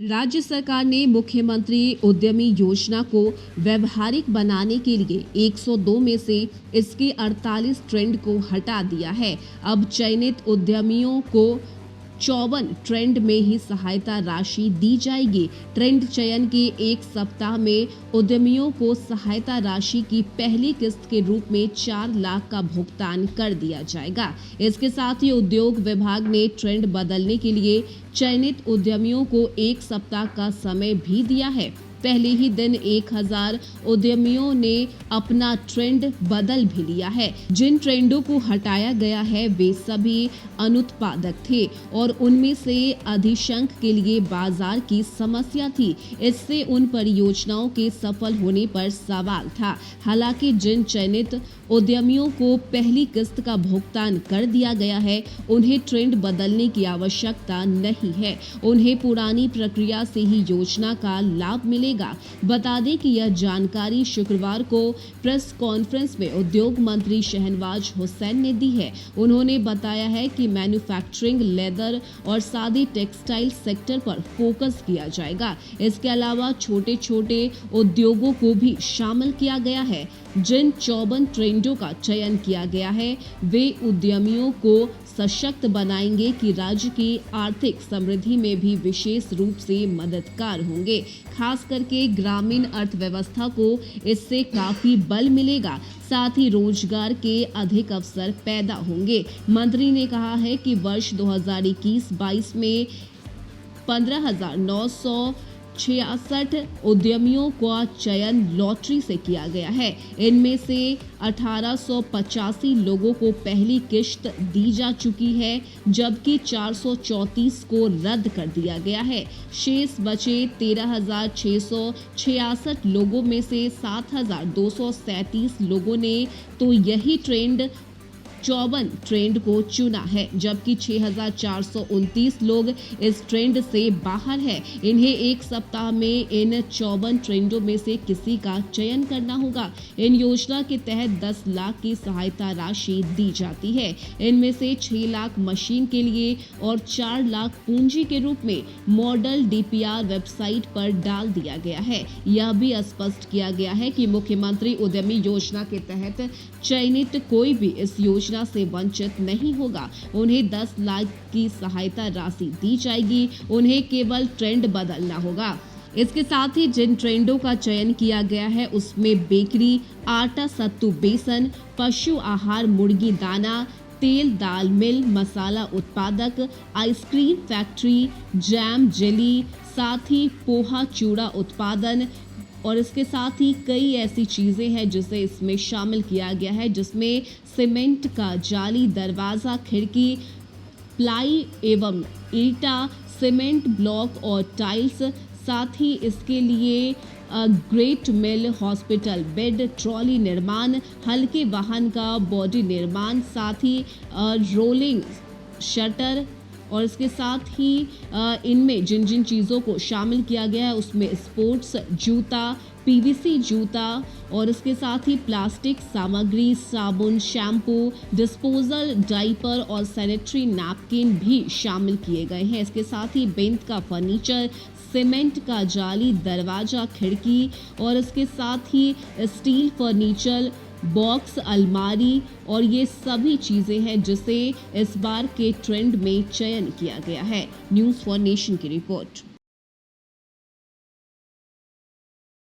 राज्य सरकार ने मुख्यमंत्री उद्यमी योजना को व्यवहारिक बनाने के लिए 102 में से इसके 48 ट्रेंड को हटा दिया है। अब चयनित उद्यमियों को 54 ट्रेंड में ही सहायता राशि दी जाएगी। ट्रेंड चयन के एक सप्ताह में उद्यमियों को सहायता राशि की पहली किस्त के रूप में 4 लाख का भुगतान कर दिया जाएगा। इसके साथ ही उद्योग विभाग ने ट्रेंड बदलने के लिए चयनित उद्यमियों को 1 सप्ताह का समय भी दिया है। पहले ही दिन 1000 उद्यमियों ने अपना ट्रेंड बदल भी लिया है। जिन ट्रेंडों को हटाया गया है वे सभी अनुत्पादक थे और उनमें से अधिशंक के लिए बाजार की समस्या थी। इससे उन परियोजनाओं के सफल होने पर सवाल था। हालांकि जिन चयनित उद्यमियों को पहली किस्त का भुगतान कर दिया गया है उन्हें ट्रेंड बदलने की आवश्यकता नहीं है। उन्हें पुरानी प्रक्रिया से ही योजना का लाभ मिलेगा। बता दें कि यह जानकारी शुक्रवार को प्रेस कॉन्फ्रेंस में उद्योग मंत्री शहनवाज हुसैन ने दी है। उन्होंने बताया है कि मैन्युफैक्चरिंग, लेदर और सादी टेक्सटाइल सेक्टर पर फोकस किया जाएगा। इसके अलावा छोटे छोटे उद्योगों को भी शामिल किया गया है। जिन 54 ट्रेंडों का चयन किया गया है वे उद्यमियों को सशक्त बनाएंगे कि राज्य की आर्थिक समृद्धि में भी विशेष रूप से मददगार होंगे। खास करके ग्रामीण अर्थव्यवस्था को इससे काफी बल मिलेगा। साथ ही रोजगार के अधिक अवसर पैदा होंगे। मंत्री ने कहा है कि वर्ष 2021-22 में 15,966 उद्यमियों का चयन लॉटरी से किया गया है। इनमें से 1885 लोगों को पहली किश्त दी जा चुकी है, जबकि 434 को रद्द कर दिया गया है। शेष बचे 13,666 लोगों में से 7,237 लोगों ने तो यही ट्रेंड 54 ट्रेंड को चुना है, जबकि 6,429 लोग इस ट्रेंड से बाहर है। इन्हें 1 सप्ताह में इन 54 ट्रेंडों में से किसी का चयन करना होगा। इन योजना के तहत 10 लाख की सहायता राशि दी जाती है। इनमें से 6 लाख मशीन के लिए और 4 लाख पूंजी के रूप में मॉडल डीपीआर वेबसाइट पर डाल दिया गया है। यह भी स्पष्ट किया गया है कि मुख्यमंत्री उद्यमी योजना के तहत चयनित कोई भी इस योजना से वंचित नहीं होगा। उन्हें 10 लाख की सहायता राशि दी जाएगी। उन्हें केवल ट्रेंड बदलना होगा। इसके साथ ही जिन ट्रेंडों का चयन किया गया है उसमें बेकरी, आटा सत्तू बेसन, पशु आहार, मुर्गी दाना, तेल दाल मिल, मसाला उत्पादक, आइसक्रीम फैक्ट्री, जैम जेली, साथ ही पोहा चूड़ा उत्पादन और इसके साथ ही कई ऐसी चीजें हैं जिसे इसमें शामिल किया गया है, जिसमें सीमेंट का जाली दरवाजा, खिड़की, प्लाई एवं ईटा, सीमेंट ब्लॉक और टाइल्स, साथ ही इसके लिए ग्रेट मिल, हॉस्पिटल बेड, ट्रॉली निर्माण, हल्के वाहन का बॉडी निर्माण, साथ ही रोलिंग शटर और इसके साथ ही इनमें जिन जिन चीज़ों को शामिल किया गया है उसमें स्पोर्ट्स जूता, पीवीसी जूता और इसके साथ ही प्लास्टिक सामग्री, साबुन, शैम्पू, डिस्पोजल, डाइपर और सैनिटरी नैपकिन भी शामिल किए गए हैं। इसके साथ ही बेंत का फर्नीचर, सीमेंट का जाली दरवाजा, खिड़की और इसके साथ ही स्टील फर्नीचर, बॉक्स, अलमारी और ये सभी चीजें हैं जिसे इस बार के ट्रेंड में चयन किया गया है। न्यूज़ फॉर नेशन की रिपोर्ट।